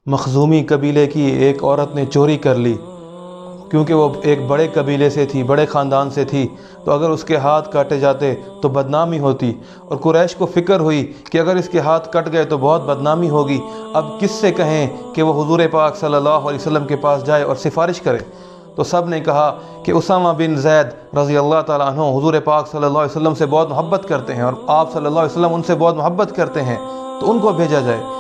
मखज़ूमी कबीले की एक औरत ने चोरी कर ली। क्योंकि वो एक बड़े कबीले से थी, बड़े ख़ानदान से थी, तो अगर उसके हाथ काटे जाते तो बदनामी होती। और कुरैश को फ़िक्र हुई कि अगर इसके हाथ कट गए तो बहुत बदनामी होगी। अब किससे कहें कि वो हुज़ूर पाक सल्लल्लाहु अलैहि वसल्लम के पास जाए और सिफारिश करे। तो सब ने कहा कि उसामा बिन ज़ैद रज़ी अल्लाह ताला अन्हु हुज़ूर पाक सल्लल्लाहु अलैहि वसल्लम से बहुत मोहब्बत करते हैं और आप सल्लल्लाहु अलैहि वसल्लम उनसे बहुत मोहब्बत करते हैं, तो उनको भेजा जाए।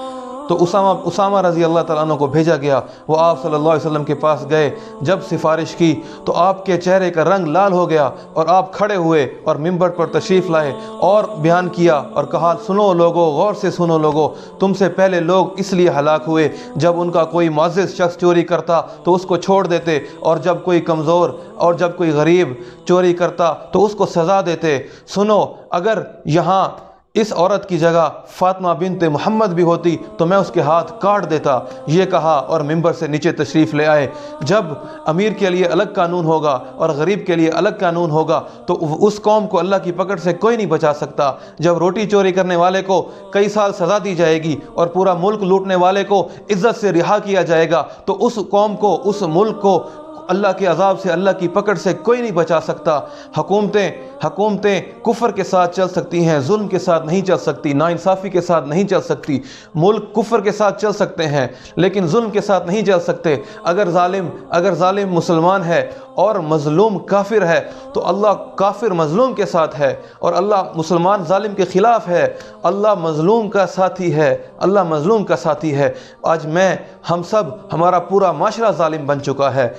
तो उसामा रज़ी अल्लाह ताला अन्हु को भेजा गया। वो आप सल्लल्लाहु अलैहि वसल्लम के पास गए। जब सिफारिश की तो आपके चेहरे का रंग लाल हो गया और आप खड़े हुए और मिंबर पर तशरीफ़ लाए और बयान किया और कहा, सुनो लोगो, गौर से सुनो लोगो, तुमसे पहले लोग इसलिए हलाक हुए जब उनका कोई मुअज़्ज़िज़ शख्स चोरी करता तो उसको छोड़ देते, और जब कोई कमज़ोर और जब कोई गरीब चोरी करता तो उसको सज़ा देते। सुनो, अगर यहाँ इस औरत की जगह फातिमा बिनत मोहम्मद भी होती तो मैं उसके हाथ काट देता। ये कहा और मिंबर से नीचे तशरीफ़ ले आए। जब अमीर के लिए अलग कानून होगा और गरीब के लिए अलग कानून होगा तो उस कौम को अल्लाह की पकड़ से कोई नहीं बचा सकता। जब रोटी चोरी करने वाले को कई साल सज़ा दी जाएगी और पूरा मुल्क लूटने वाले को इज़्ज़त से रिहा किया जाएगा, तो उस कौम को, उस मुल्क को अल्लाह के अज़ाब से, अल्लाह की पकड़ से कोई नहीं बचा सकता। हुकूमतें कुफ्र के साथ चल सकती हैं, जुल्म के साथ नहीं चल सकती, नाइंसाफ़ी के साथ नहीं चल सकती। मुल्क कुफ्र के साथ चल सकते हैं लेकिन जुल्म के साथ नहीं चल सकते। अगर जालिम मुसलमान है और मज़लूम काफिर है तो अल्लाह काफिर मज़लूम के साथ है, और अल्लाह मुसलमान जालिम के ख़िलाफ़ है। अल्लाह मज़लूम का साथी है, अल्लाह मज़लूम का साथी है। आज हम सब, हमारा पूरा माशरा जालिम बन चुका है।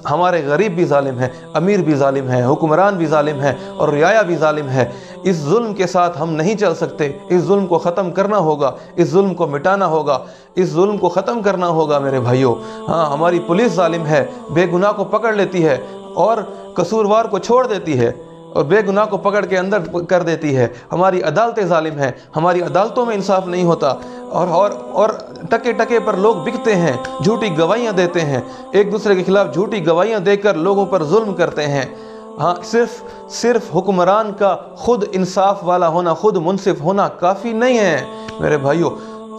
हमारे गरीब भी जालिम हैं, अमीर भी जालिम हैं, हुक्मरान भी जालिम हैं और रियाया भी जालिम है। इस जुल्म के साथ हम नहीं चल सकते। इस जुल्म को ख़त्म करना होगा, इस जुल्म को मिटाना होगा, इस जुल्म को ख़त्म करना होगा मेरे भाइयों। हाँ, हमारी पुलिस जालिम है, बेगुनाह को पकड़ लेती है और कसूरवार को छोड़ देती है और बेगुनाह को पकड़ के अंदर कर देती है। हमारी अदालतें जालिम हैं, हमारी अदालतों में इंसाफ नहीं होता और टके टके पर लोग बिकते हैं, झूठी गवाहियाँ देते हैं, एक दूसरे के खिलाफ झूठी गवाहियाँ देकर लोगों पर जुल्म करते हैं। हाँ, सिर्फ हुक्मरान का खुद इंसाफ वाला होना, खुद मुनसिफ होना काफ़ी नहीं है मेरे भाइयों।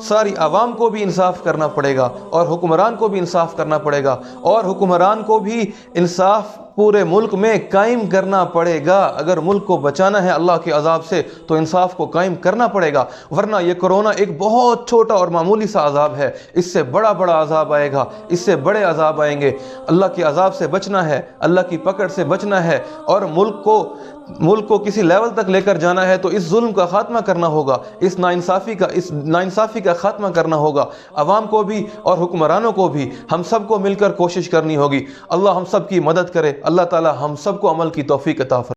सारी आवाम को भी इंसाफ करना पड़ेगा और हुक्मरान को भी इंसाफ करना पड़ेगा, और हुक्मरान को भी इंसाफ पूरे मुल्क में कायम करना पड़ेगा। अगर मुल्क को बचाना है अल्लाह के अज़ाब से तो इंसाफ को कायम करना पड़ेगा, वरना ये कोरोना एक बहुत छोटा और मामूली सा अज़ाब है। इससे बड़ा अज़ाब आएगा, इससे बड़े अज़ाब आएंगे। अल्लाह के अज़ाब से बचना है, अल्लाह की पकड़ से बचना है और मुल्क को किसी लेवल तक लेकर जाना है तो इस जुल्म का खात्मा करना होगा, इस नाइंसाफ़ी का खात्मा करना होगा। अवाम को भी और हुक्मरानों को भी हम सबको मिलकर कोशिश करनी होगी। अल्लाह हम सब की मदद करे। अल्लाह ताला हम सबको अमल की तौफीक अता फरमाए।